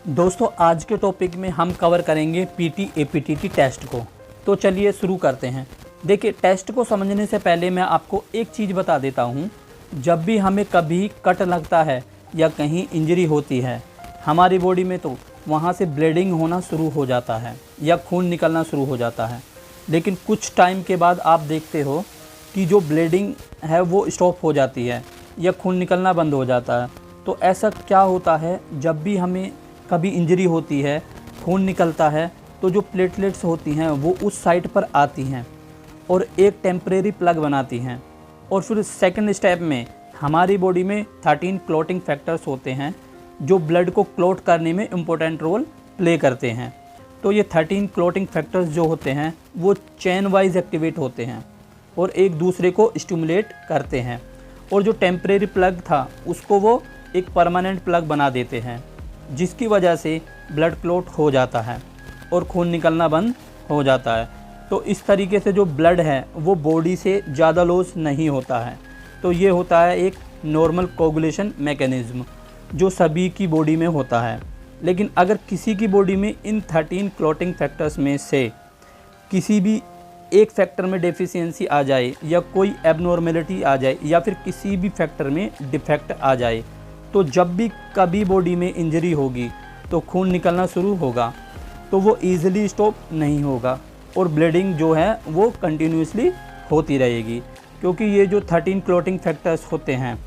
दोस्तों आज के टॉपिक में हम कवर करेंगे पीटी एपीटीटी टेस्ट को। तो चलिए शुरू करते हैं। देखिए, टेस्ट को समझने से पहले मैं आपको एक चीज़ बता देता हूँ। जब भी हमें कभी कट लगता है या कहीं इंजरी होती है हमारी बॉडी में, तो वहाँ से ब्लीडिंग होना शुरू हो जाता है या खून निकलना शुरू हो जाता है। लेकिन कुछ टाइम के बाद आप देखते हो कि जो ब्लीडिंग है वो स्टॉप हो जाती है या खून निकलना बंद हो जाता है। तो ऐसा क्या होता है, जब भी हमें कभी इंजरी होती है, खून निकलता है, तो जो प्लेटलेट्स होती हैं वो उस साइट पर आती हैं और एक टेम्परेरी प्लग बनाती हैं। और फिर सेकंड स्टेप में हमारी बॉडी में 13 क्लॉटिंग फैक्टर्स होते हैं जो ब्लड को क्लॉट करने में इम्पोर्टेंट रोल प्ले करते हैं। तो ये 13 क्लॉटिंग फैक्टर्स जो होते हैं वो चेन वाइज एक्टिवेट होते हैं और एक दूसरे को स्टिमुलेट करते हैं, और जो टेम्परेरी प्लग था उसको वो एक परमानेंट प्लग बना देते हैं, जिसकी वजह से ब्लड क्लॉट हो जाता है और खून निकलना बंद हो जाता है। तो इस तरीके से जो ब्लड है वो बॉडी से ज़्यादा लॉस नहीं होता है। तो ये होता है एक नॉर्मल कोगुलेशन मैकेनिज़्म जो सभी की बॉडी में होता है। लेकिन अगर किसी की बॉडी में इन 13 क्लॉटिंग फैक्टर्स में से किसी भी एक फैक्टर में डेफिशिएंसी आ जाए या कोई एबनॉर्मेलिटी आ जाए या फिर किसी भी फैक्टर में डिफेक्ट आ जाए, तो जब भी कभी बॉडी में इंजरी होगी तो खून निकलना शुरू होगा, तो वो ईज़िली स्टॉप नहीं होगा और ब्लीडिंग जो है वो कंटिन्यूसली होती रहेगी। क्योंकि ये जो 13 क्लॉटिंग फैक्टर्स होते हैं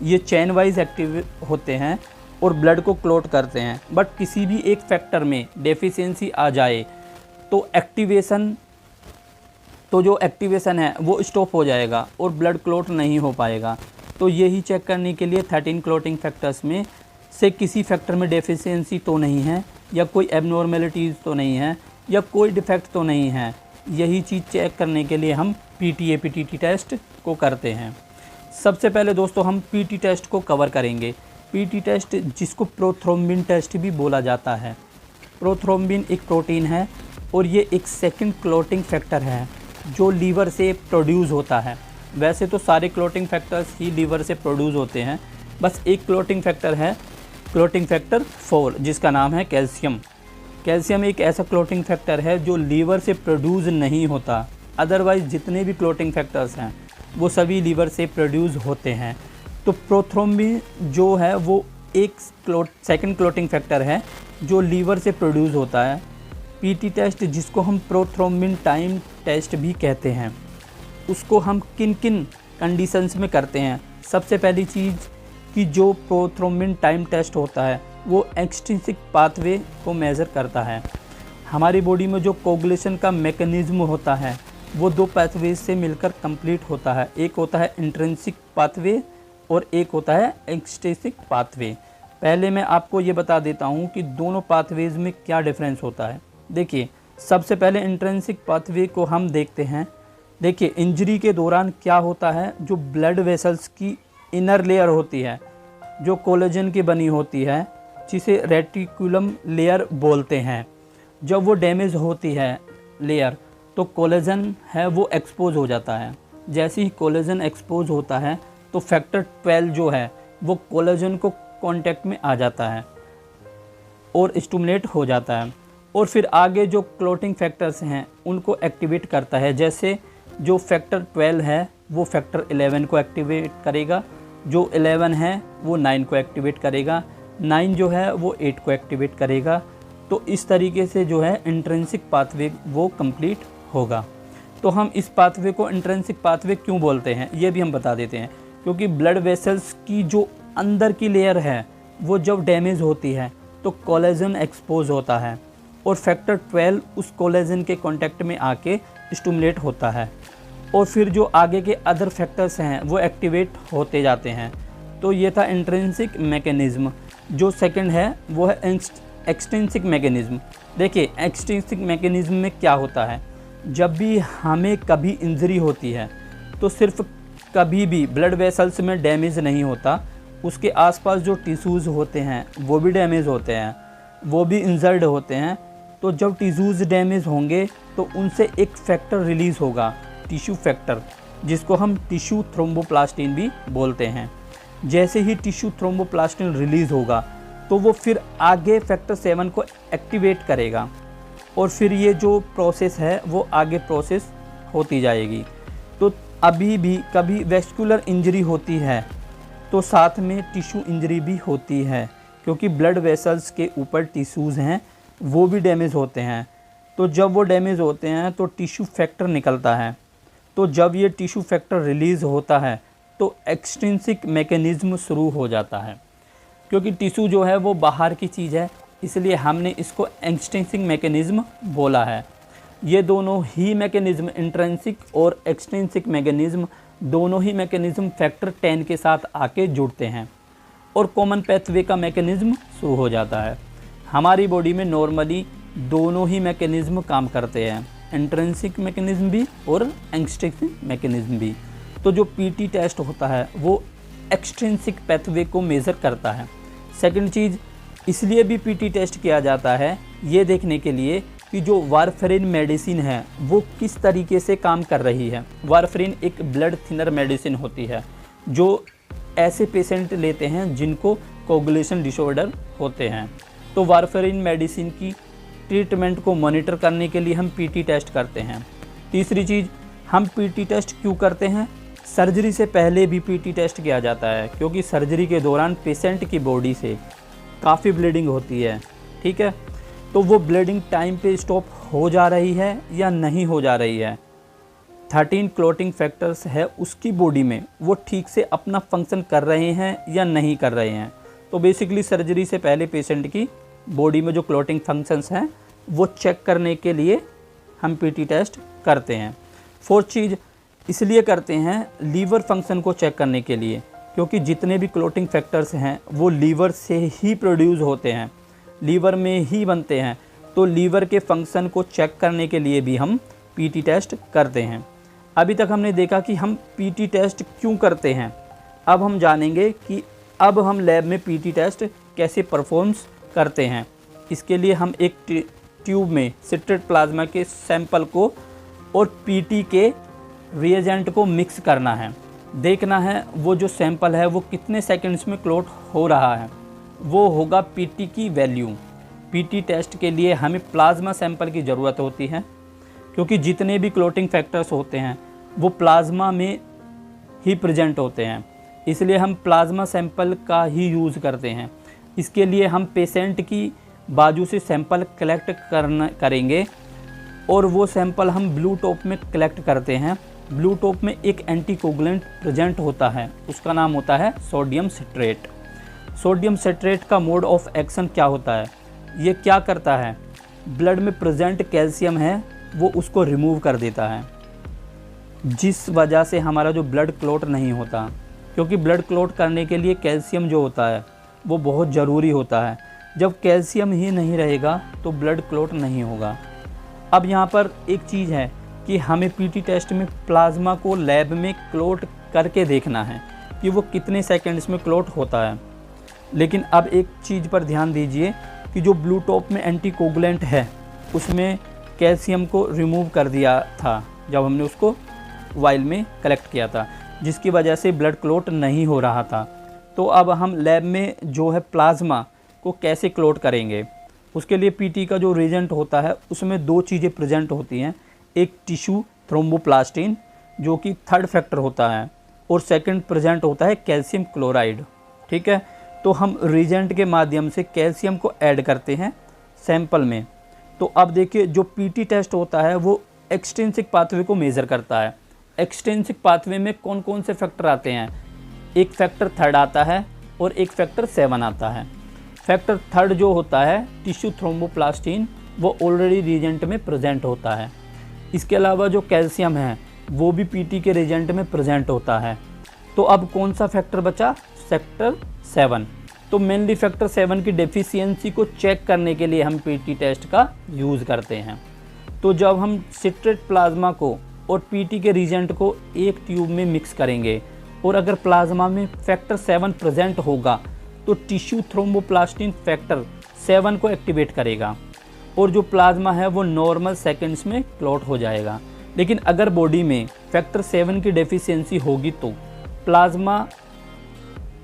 ये चेन वाइज एक्टिव होते हैं और ब्लड को क्लॉट करते हैं। बट किसी भी एक फैक्टर में डेफिशिएंसी आ जाए तो जो एक्टिवेशन है वो स्टॉप हो जाएगा और ब्लड क्लॉट नहीं हो पाएगा। तो यही चेक करने के लिए 13 क्लॉटिंग फैक्टर्स में से किसी फैक्टर में डेफिशिएंसी तो नहीं है या कोई एबनॉर्मेलिटीज़ तो नहीं है या कोई डिफेक्ट तो नहीं है, यही चीज़ चेक करने के लिए हम पीटी एपीटीटी टेस्ट को करते हैं। सबसे पहले दोस्तों हम पीटी टेस्ट को कवर करेंगे। पीटी टेस्ट जिसको प्रोथ्रोम्बिन टेस्ट भी बोला जाता है। प्रोथ्रोम्बिन एक प्रोटीन है और ये एक सेकंड क्लॉटिंग फैक्टर है जो लीवर से प्रोड्यूस होता है। वैसे तो सारे क्लॉटिंग फैक्टर्स ही लीवर से प्रोड्यूस होते हैं, बस एक क्लॉटिंग फैक्टर है, क्लॉटिंग फैक्टर 4, जिसका नाम है कैल्शियम। कैल्शियम एक ऐसा क्लॉटिंग फैक्टर है जो लीवर से प्रोड्यूस नहीं होता। अदरवाइज़ जितने भी क्लॉटिंग फैक्टर्स हैं वो सभी लीवर से प्रोड्यूस होते हैं। तो प्रोथ्रोम्बिन जो है वो एक सेकंड क्लॉटिंग फैक्टर है जो लीवर से प्रोड्यूस होता है। पीटी टेस्ट जिसको हम प्रोथ्रोम्बिन टाइम टेस्ट भी कहते हैं, उसको हम किन किन कंडीशंस में करते हैं। सबसे पहली चीज़ कि जो प्रोथ्रोम्बिन टाइम टेस्ट होता है वो एक्सट्रिंसिक पाथवे को मेज़र करता है। हमारी बॉडी में जो कोगुलेशन का मैकेनिज़्म होता है वो 2 पाथवेज से मिलकर कंप्लीट होता है। एक होता है इंट्रिंसिक पाथवे और एक होता है एक्सट्रिंसिक पाथवे। पहले मैं आपको ये बता देता हूँ कि दोनों पाथवेज में क्या डिफरेंस होता है। देखिए, सबसे पहले इंट्रिंसिक पाथवे को हम देखते हैं। देखिए, इंजरी के दौरान क्या होता है, जो ब्लड वेसल्स की इनर लेयर होती है जो कोलेजन की बनी होती है, जिसे रेटिकुलम लेयर बोलते हैं, जब वो डैमेज होती है लेयर तो कोलेजन है वो एक्सपोज हो जाता है। जैसे ही कोलेजन एक्सपोज होता है तो फैक्टर 12 जो है वो कोलेजन को कांटेक्ट में आ जाता है और स्टिमुलेट हो जाता है, और फिर आगे जो क्लॉटिंग फैक्टर्स हैं उनको एक्टिवेट करता है। जैसे जो फैक्टर 12 है वो फैक्टर 11 को एक्टिवेट करेगा, जो 11 है वो 9 को एक्टिवेट करेगा, 9 जो है वो 8 को एक्टिवेट करेगा। तो इस तरीके से जो है इंट्रिंसिक पाथवे वो कंप्लीट होगा। तो हम इस पाथवे को इंट्रिंसिक पाथवे क्यों बोलते हैं ये भी हम बता देते हैं। क्योंकि ब्लड वेसल्स की जो अंदर की लेयर है वो जब डैमेज होती है तो कोलेजन एक्सपोज होता है और फैक्टर 12 उस कोलेजन के कांटेक्ट में आके स्टिमुलेट होता है, और फिर जो आगे के अदर फैक्टर्स हैं वो एक्टिवेट होते जाते हैं। तो ये था इंट्रिंसिक मैकेनिज़्म। जो सेकंड है वो है एक्सट्रिंसिक मैकेनिज़्म। देखिए, एक्सट्रिंसिक मैकेनिज़्म में क्या होता है, जब भी हमें कभी इंजरी होती है तो सिर्फ कभी भी ब्लड वेसल्स में डैमेज नहीं होता, उसके आसपास जो टिश्यूज़ होते हैं वो भी डैमेज होते हैं, वो भी इंजर्ड होते हैं। तो जब टिश्यूज़ डैमेज होंगे तो उनसे एक फैक्टर रिलीज़ होगा, टिश्यू फैक्टर, जिसको हम टिश्यू थ्रोम्बोप्लास्टिन भी बोलते हैं। जैसे ही टिश्यू थ्रोम्बोप्लास्टिन रिलीज़ होगा तो वो फिर आगे फैक्टर 7 को एक्टिवेट करेगा और फिर ये जो प्रोसेस है वो आगे प्रोसेस होती जाएगी। तो अभी भी कभी वेस्कुलर इंजरी होती है तो साथ में टिश्यू इंजरी भी होती है, क्योंकि ब्लड वेसल्स के ऊपर टिश्यूज़ हैं वो भी डैमेज होते हैं। तो जब वो डैमेज होते हैं तो टिश्यू फैक्टर निकलता है। तो जब ये टिश्यू फैक्टर रिलीज़ होता है तो एक्सट्रिंसिक मैकेनिज़्म शुरू हो जाता है। क्योंकि टिश्यू जो है वो बाहर की चीज़ है, इसलिए हमने इसको एक्सट्रिंसिक मैकेनिज़्म बोला है। ये दोनों ही मैकेनिज़्म, इंट्रिंसिक और एक्सट्रिंसिक मैकेनिज़्म, दोनों ही मैकेनिज़्म फैक्टर 10 के साथ आके जुड़ते हैं और कॉमन पैथवे का मैकेनिज़्म शुरू हो जाता है। हमारी बॉडी में नॉर्मली दोनों ही मैकेनिज़्म काम करते हैं, इंट्रिंसिक मैकेनिज़्म भी और एक्सट्रिंसिक मैकेनिज़्म भी। तो जो पीटी टेस्ट होता है वो एक्सट्रिंसिक पैथवे को मेज़र करता है। सेकंड चीज़, इसलिए भी पीटी टेस्ट किया जाता है ये देखने के लिए कि जो वारफेरिन मेडिसिन है वो किस तरीके से काम कर रही है। वारफेरिन एक ब्लड थिनर मेडिसिन होती है जो ऐसे पेशेंट लेते हैं जिनको कोगुलेशन डिसऑर्डर होते हैं। तो वारफेरिन मेडिसिन की ट्रीटमेंट को मॉनिटर करने के लिए हम पीटी टेस्ट करते हैं। तीसरी चीज़, हम पीटी टेस्ट क्यों करते हैं? सर्जरी से पहले भी पीटी टेस्ट किया जाता है, क्योंकि सर्जरी के दौरान पेशेंट की बॉडी से काफ़ी ब्लीडिंग होती है, ठीक है। तो वो ब्लीडिंग टाइम पे स्टॉप हो जा रही है या नहीं हो जा रही है। 13 क्लॉटिंग फैक्टर्स है उसकी बॉडी में, वो ठीक से अपना फंक्शन कर रहे हैं या नहीं कर रहे हैं। तो बेसिकली सर्जरी से पहले पेशेंट की बॉडी में जो क्लॉटिंग फंक्शंस हैं वो चेक करने के लिए हम पीटी टेस्ट करते हैं। फोर्थ चीज़, इसलिए करते हैं लीवर फंक्शन को चेक करने के लिए, क्योंकि जितने भी क्लॉटिंग फैक्टर्स हैं वो लीवर से ही प्रोड्यूस होते हैं, लीवर में ही बनते हैं। तो लीवर के फंक्शन को चेक करने के लिए भी हम पीटी टेस्ट करते हैं। अभी तक हमने देखा कि हम पीटी टेस्ट क्यों करते हैं। अब हम जानेंगे कि अब हम लैब में पीटी टेस्ट कैसे परफॉर्म्स करते हैं। इसके लिए हम एक ट्यूब में सिट्रेट प्लाज्मा के सैंपल को और पीटी के रिएजेंट को मिक्स करना है। देखना है वो जो सैंपल है वो कितने सेकंड्स में क्लॉट हो रहा है, वो होगा पीटी की वैल्यू। पीटी टेस्ट के लिए हमें प्लाज्मा सैंपल की ज़रूरत होती है, क्योंकि जितने भी क्लॉटिंग फैक्टर्स होते हैं वो प्लाज्मा में ही प्रेजेंट होते हैं, इसलिए हम प्लाज्मा सैंपल का ही यूज़ करते हैं। इसके लिए हम पेशेंट की बाजू से सैंपल कलेक्ट करेंगे और वो सैंपल हम ब्लू टॉप में कलेक्ट करते हैं। ब्लू टॉप में एक एंटीकोगुलेंट प्रेजेंट होता है, उसका नाम होता है सोडियम सिट्रेट। सोडियम सिट्रेट का मोड ऑफ एक्शन क्या होता है? ये क्या करता है, ब्लड में प्रेजेंट कैल्शियम है वो उसको रिमूव कर देता है, जिस वजह से हमारा जो ब्लड क्लॉट नहीं होता। क्योंकि ब्लड क्लॉट करने के लिए कैल्शियम जो होता है वो बहुत ज़रूरी होता है। जब कैल्शियम ही नहीं रहेगा तो ब्लड क्लॉट नहीं होगा। अब यहाँ पर एक चीज़ है कि हमें पीटी टेस्ट में प्लाज्मा को लैब में क्लॉट करके देखना है कि वो कितने सेकंड्स में क्लॉट होता है। लेकिन अब एक चीज़ पर ध्यान दीजिए कि जो ब्लू टॉप में एंटीकोगुलेंट है उसमें कैल्शियम को रिमूव कर दिया था जब हमने उसको वाइल में कलेक्ट किया था, जिसकी वजह से ब्लड क्लॉट नहीं हो रहा था। तो अब हम लैब में जो है प्लाज्मा को कैसे क्लॉट करेंगे, उसके लिए पीटी का जो रिएजेंट होता है उसमें दो चीज़ें प्रेजेंट होती हैं। एक टिश्यू थ्रोम्बोप्लास्टिन जो कि थर्ड फैक्टर होता है, और सेकंड प्रेजेंट होता है कैल्शियम क्लोराइड, ठीक है। तो हम रिएजेंट के माध्यम से कैल्शियम को ऐड करते हैं सैंपल में। तो अब देखिए जो पीटी टेस्ट होता है वो एक्सट्रिंसिक पाथवे को मेज़र करता है। एक्सट्रिंसिक पाथवे में कौन कौन से फैक्टर आते हैं? एक फैक्टर थर्ड आता है और एक फैक्टर 7 आता है। फैक्टर थर्ड जो होता है टिश्यू थ्रोम्बोप्लास्टिन, वो ऑलरेडी रिएजेंट में प्रेजेंट होता है। इसके अलावा जो कैल्शियम है वो भी पीटी के रिएजेंट में प्रेजेंट होता है। तो अब कौन सा फैक्टर बचा? फैक्टर 7। तो मेनली फैक्टर 7 की डेफिशिएंसी को चेक करने के लिए हम पीटी टेस्ट का यूज़ करते हैं। तो जब हम सिट्रेट प्लाज्मा को और पीटी के रिएजेंट को एक ट्यूब में मिक्स करेंगे और अगर प्लाज्मा में फैक्टर 7 प्रेजेंट होगा तो टिश्यू थ्रोम्बोप्लास्टिन फैक्टर 7 को एक्टिवेट करेगा और जो प्लाज्मा है वो नॉर्मल सेकंड्स में क्लॉट हो जाएगा। लेकिन अगर बॉडी में फैक्टर 7 की डेफिशिएंसी होगी तो प्लाज्मा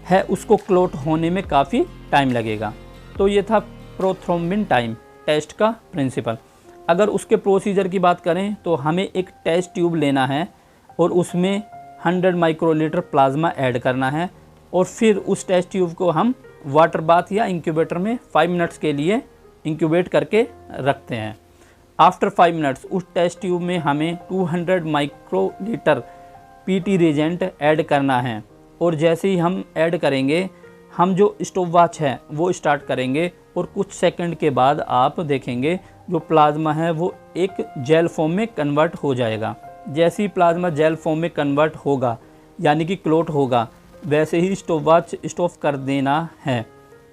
है उसको क्लॉट होने में काफ़ी टाइम लगेगा। तो ये था प्रोथ्रोम्बिन टाइम टेस्ट का प्रिंसिपल। अगर उसके प्रोसीजर की बात करें तो हमें एक टेस्ट ट्यूब लेना है और उसमें 100 माइक्रोलीटर प्लाज्मा ऐड करना है और फिर उस टेस्ट ट्यूब को हम वाटर बाथ या इंक्यूबेटर में 5 मिनट्स के लिए इंक्यूबेट करके रखते हैं। आफ्टर 5 मिनट्स उस टेस्ट ट्यूब में हमें 200 माइक्रोलीटर पीटी रिएजेंट ऐड करना है और जैसे ही हम ऐड करेंगे हम जो स्टॉपवॉच है वो स्टार्ट करेंगे और कुछ सेकंड के बाद आप देखेंगे जो प्लाज्मा है वो एक जेल फॉर्म में कन्वर्ट हो जाएगा। जैसे ही प्लाज्मा जेल फॉर्म में कन्वर्ट होगा यानी कि क्लोट होगा, वैसे ही स्टॉपवॉच स्टॉप कर देना है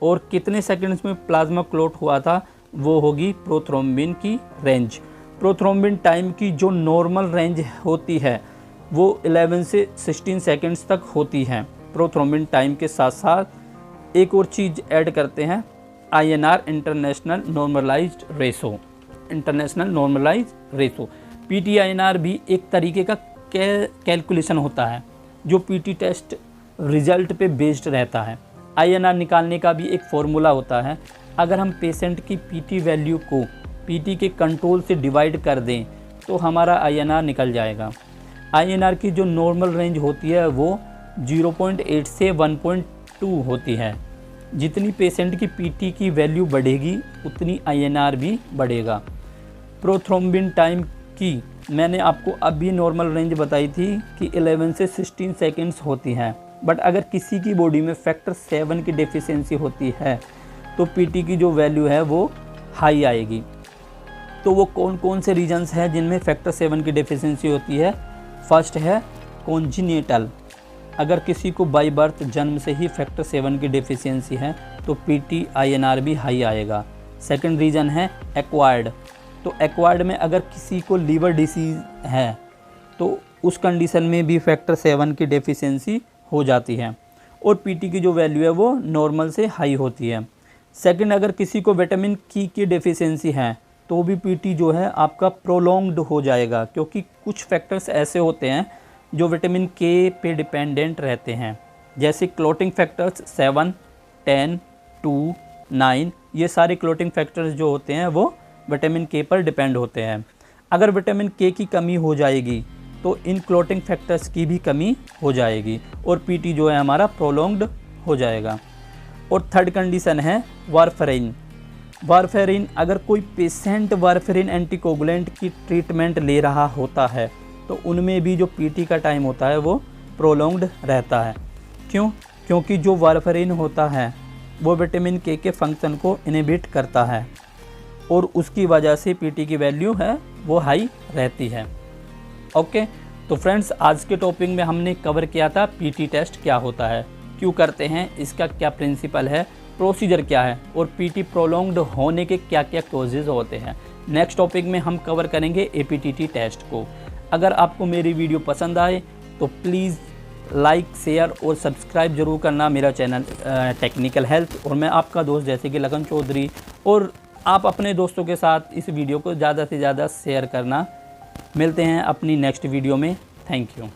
और कितने सेकंड्स में प्लाज्मा क्लोट हुआ था वो होगी प्रोथ्रोम्बिन की रेंज। प्रोथ्रोम्बिन टाइम की जो नॉर्मल रेंज होती है वो 11 से 16 सेकंड्स तक होती है। प्रोथ्रोम्बिन टाइम के साथ साथ एक और चीज़ ऐड करते हैं, INR international normalised ratio. International normalised ratio PTINR भी एक तरीके का कैलकुलेशन होता है जो PT टेस्ट रिजल्ट पे बेस्ड रहता है। INR निकालने का भी एक फॉर्मूला होता है। अगर हम पेशेंट की PT वैल्यू को PT के कंट्रोल से डिवाइड कर दें तो हमारा INR निकल जाएगा। INR की जो नॉर्मल रेंज होती है वो 0.8 से 1.2 होती है। जितनी पेशेंट की PT की वैल्यू बढ़ेगी उतनी INR भी बढ़ेगा। प्रोथ्रोम्बिन टाइम की मैंने आपको अभी नॉर्मल रेंज बताई थी कि 11 से 16 सेकंड्स होती है, बट अगर किसी की बॉडी में फैक्टर 7 की डेफिशिएंसी होती है तो PT की जो वैल्यू है वो हाई आएगी। तो वो कौन कौन से रीजन्स हैं जिनमें फैक्टर 7 की डेफिशिएंसी होती है? फर्स्ट है कॉन्जिनिटल, अगर किसी को बाई बर्थ जन्म से ही फैक्टर 7 की डेफिशिएंसी है तो PTINR भी हाई आएगा। सेकंड रीज़न है एक्वायर्ड, तो एक्वायर्ड में अगर किसी को लीवर डिसीज़ है तो उस कंडीशन में भी फैक्टर 7 की डेफिशिएंसी हो जाती है और PT की जो वैल्यू है वो नॉर्मल से हाई होती है। सेकंड, अगर किसी को विटामिन की डेफिशिएंसी है तो भी PT जो है आपका प्रोलॉन्ग्ड हो जाएगा, क्योंकि कुछ फैक्टर्स ऐसे होते हैं जो विटामिन K पे डिपेंडेंट रहते हैं, जैसे क्लोटिंग फैक्टर्स 7, 10, 2, 9, ये सारे क्लोटिंग फैक्टर्स जो होते हैं वो विटामिन K पर डिपेंड होते हैं। अगर विटामिन K की कमी हो जाएगी तो इन क्लोटिंग फैक्टर्स की भी कमी हो जाएगी और PT जो है हमारा प्रोलॉन्ग्ड हो जाएगा। और थर्ड कंडीशन है वारफेरिन। वारफेरिन, अगर कोई पेशेंट वारफेरिन एंटीकोगुलेंट की ट्रीटमेंट ले रहा होता है तो उनमें भी जो PT का टाइम होता है वो प्रोलॉन्ग्ड रहता है। क्यों? क्योंकि जो वारफेरिन होता है वो विटामिन K के फंक्शन को इनहिबिट करता है और उसकी वजह से PT की वैल्यू है वो हाई रहती है। ओके, तो फ्रेंड्स आज के टॉपिक में हमने कवर किया था PT टेस्ट क्या होता है, क्यों करते हैं, इसका क्या प्रिंसिपल है, प्रोसीजर क्या है और PT प्रोलॉन्ग्ड होने के क्या क्या कॉजेज़ होते हैं। नेक्स्ट टॉपिक में हम कवर करेंगे APTT टेस्ट को। अगर आपको मेरी वीडियो पसंद आए तो प्लीज़ लाइक, शेयर और सब्सक्राइब जरूर करना मेरा चैनल टेक्निकल हेल्थ। और मैं आपका दोस्त जैसे कि लगन चौधरी, और आप अपने दोस्तों के साथ इस वीडियो को ज़्यादा से ज़्यादा शेयर करना। मिलते हैं अपनी नेक्स्ट वीडियो में। Thank you.